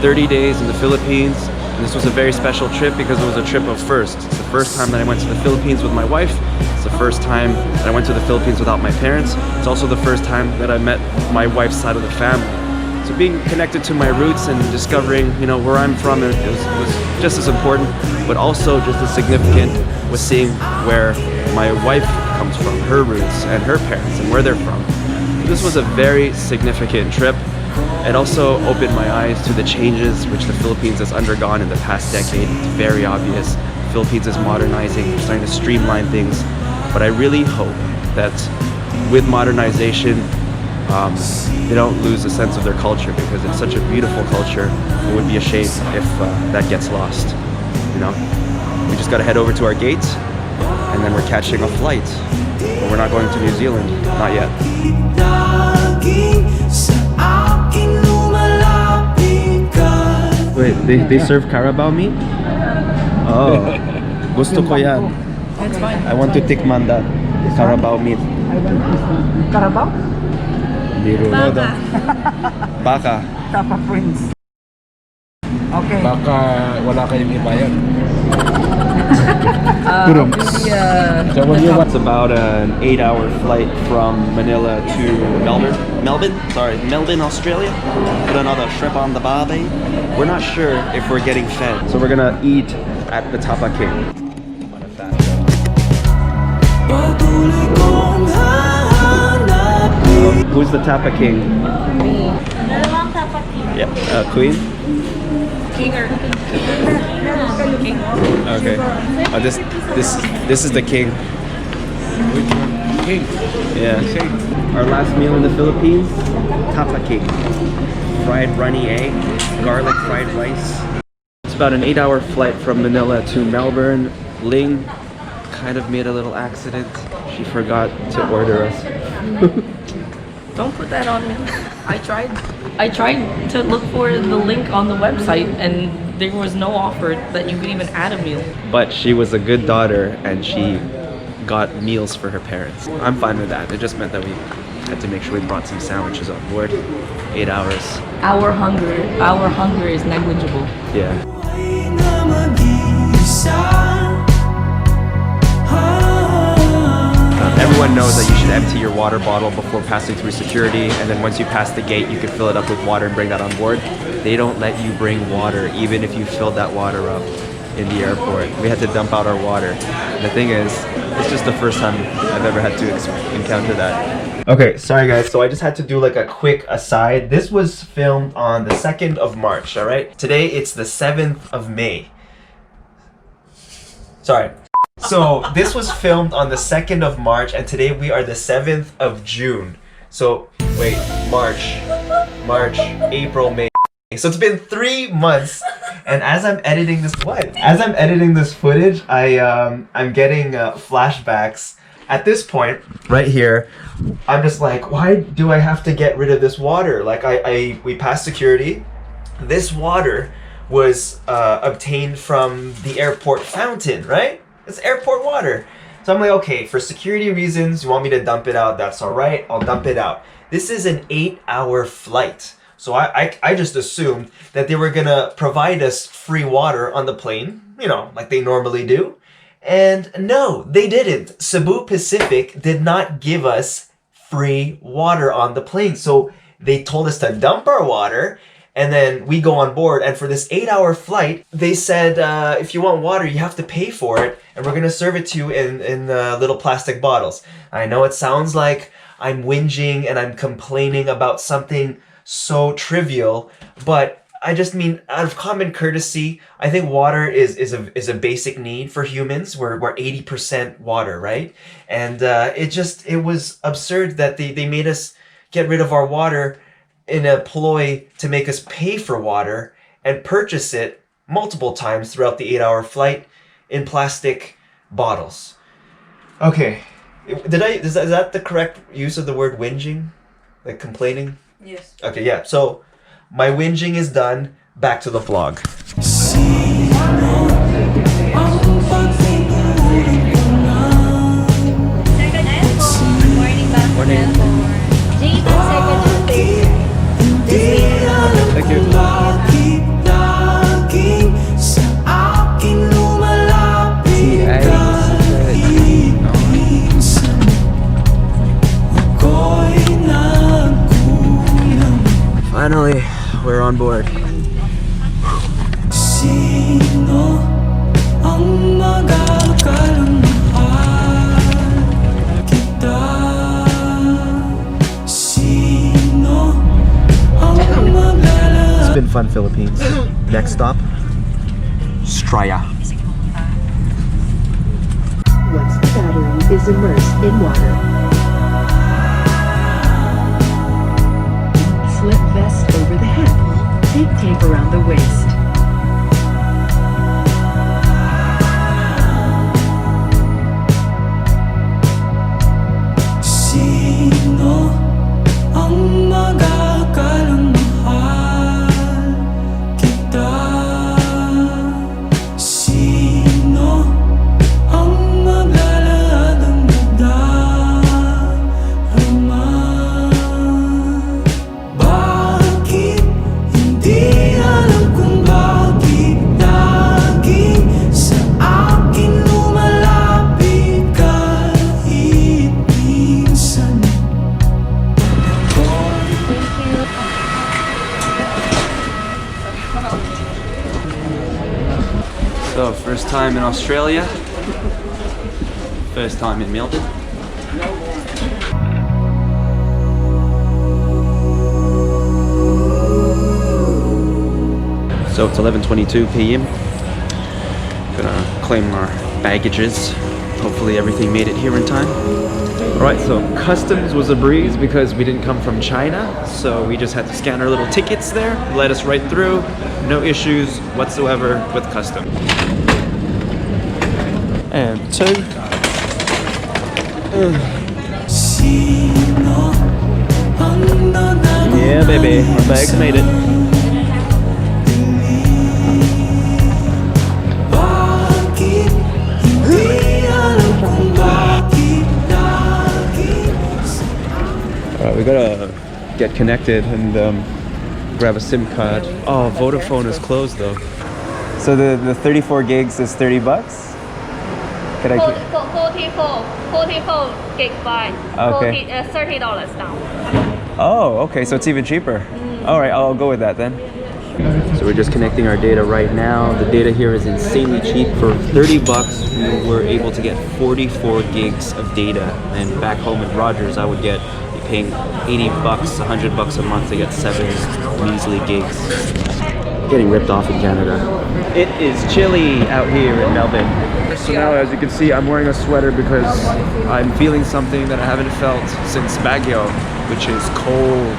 30 days in the Philippines. And this was a very special trip because it was a trip of firsts. It's the first time that I went to the Philippines with my wife. It's the first time that I went to the Philippines without my parents. It's also the first time that I met my wife's side of the family. So being connected to my roots and discovering, you know, where I'm from, it was just as important, but also just as significant was seeing where my wife comes from, her roots and her parents and where they're from. This was a very significant trip. It also opened my eyes to the changes which the Philippines has undergone in the past decade. It's very obvious. The Philippines is modernizing, they're starting to streamline things. But I really hope that with modernization, they don't lose a sense of their culture, because it's such a beautiful culture. It would be a shame if that gets lost. You know, we just got to head over to our gate, and then we're catching a flight. But we're not going to New Zealand, not yet. Wait, they serve Carabao meat? Oh, gusto ko yan. That's fine. I want to tikman that Carabao meat. Carabao? Baka. Baka. Tapa Prince. Okay. Baka wala kayong ibayan. It's about an 8-hour flight from Manila to Melbourne, Australia. Put another shrimp on the barbie. We're not sure if we're getting fed, so we're gonna eat at the Tapa King. Who's the Tapa King? Me. Tapa King. Yeah, Queen. King or King. Okay. Oh, this is the king. Which one? King. Yeah. Our last meal in the Philippines, Tapa King. Fried runny egg, garlic fried rice. It's about an 8-hour flight from Manila to Melbourne. Ling kind of made a little accident. She forgot to order us. Don't put that on me. I tried to look for the link on the website, and there was no offer that you could even add a meal. But she was a good daughter and she got meals for her parents. I'm fine with that. It just meant that we had to make sure we brought some sandwiches on board. 8 hours. Our hunger is negligible. Yeah. Everyone knows that you should empty your water bottle before passing through security, and then once you pass the gate, you can fill it up with water and bring that on board. They don't let you bring water, even if you filled that water up in the airport. We had to dump out our water. The thing is, it's just the first time I've ever had to encounter that. Okay, sorry guys, so I just had to do like a quick aside. This was filmed on the 2nd of March, all right? Today, it's the 7th of May. Sorry. So this was filmed on the 2nd of March, and today we are the 7th of June. So wait, March, April, May. So it's been 3 months, and as I'm editing this footage, I'm getting flashbacks. At this point, right here, I'm just like, why do I have to get rid of this water? Like we passed security. This water was obtained from the airport fountain, right? It's airport water. So I'm like, okay, for security reasons, you want me to dump it out, that's all right, I'll dump it out. This is an 8-hour flight. So I just assumed that they were gonna provide us free water on the plane, you know, like they normally do. And no, they didn't. Cebu Pacific did not give us free water on the plane. So they told us to dump our water, and then we go on board, and for this 8-hour flight, they said, if you want water, you have to pay for it, and we're gonna serve it to you in little plastic bottles. I know it sounds like I'm whinging and I'm complaining about something so trivial, but I just mean, out of common courtesy, I think water is a basic need for humans. We're 80% water, right? And it was absurd that they made us get rid of our water in a ploy to make us pay for water and purchase it multiple times throughout the 8-hour flight in plastic bottles. Okay, is that the correct use of the word whinging? Like complaining? Yes. Okay, yeah, so my whinging is done. Back to the vlog. Morning. Thank you. on board. Sino ang magagalang mahal kita? Sino ang maglalang? It's been fun, Philippines. Next stop, Straya. Once the battery is immersed in water. Slip vest over the hip. Take tape around the waist. Sino ang magagalang mahal kita? Sino ang maglalahad ng nadarama? Bakit hindi alam kung bakit laging sa akin lumalapit kahit minsan? So, first time in Australia. First time in Melbourne. So it's 11:22 p.m. Gonna claim our baggages. Hopefully everything made it here in time. Alright, so customs was a breeze because we didn't come from China, so we just had to scan our little tickets there, let us right through, no issues whatsoever with customs. And two. Yeah, baby, my bags made it. Alright, we gotta get connected and grab a SIM card. Oh, Vodafone is closed though. So the 34 gigs is 30 bucks? Can I 44 gigabyte. Okay. $30 now. Oh, okay, so it's even cheaper. Alright, I'll go with that then. So we're just connecting our data right now. The data here is insanely cheap. For 30 bucks, we're able to get 44 gigs of data. And back home in Rogers, I would be paying 80 bucks, 100 bucks a month to get 7 measly gigs. Getting ripped off in Canada. It is chilly out here in Melbourne. So now, as you can see, I'm wearing a sweater because I'm feeling something that I haven't felt since Baguio, which is cold.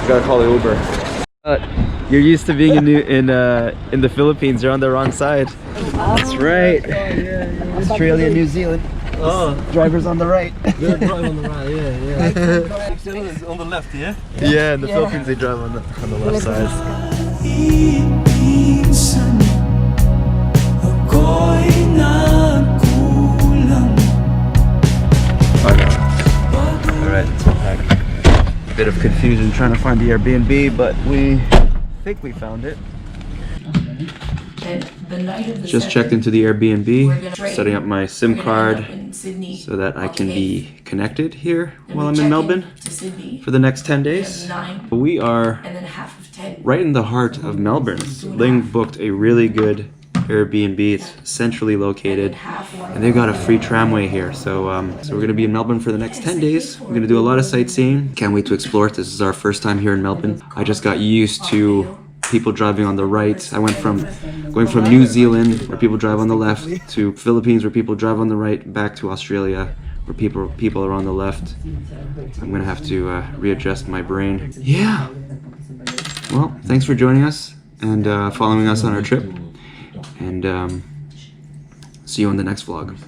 Gotta call the Uber. You're used to being in the Philippines. You're on the wrong side. That's right. Australia, New Zealand. Oh, driver's on the right. They're driving on the right, yeah. It's on the left, yeah? Yeah, in the Philippines they drive on the left side. Alright, let's unpack. Bit of confusion trying to find the Airbnb, but we think we found it. Just checked into the Airbnb, setting up my SIM card so that I can be connected here while I'm in Melbourne for the next 10 days. We are right in the heart of Melbourne. Ling booked a really good Airbnb. It's centrally located and they've got a free tramway here. So we're going to be in Melbourne for the next 10 days. We're going to do a lot of sightseeing. Can't wait to explore it. This is our first time here in Melbourne. I just got used to people driving on the right. I went from going from New Zealand, where people drive on the left, to Philippines, where people drive on the right, back to Australia, where people are on the left. I'm gonna have to readjust my brain. Yeah. Well, thanks for joining us and following us on our trip, and see you on the next vlog.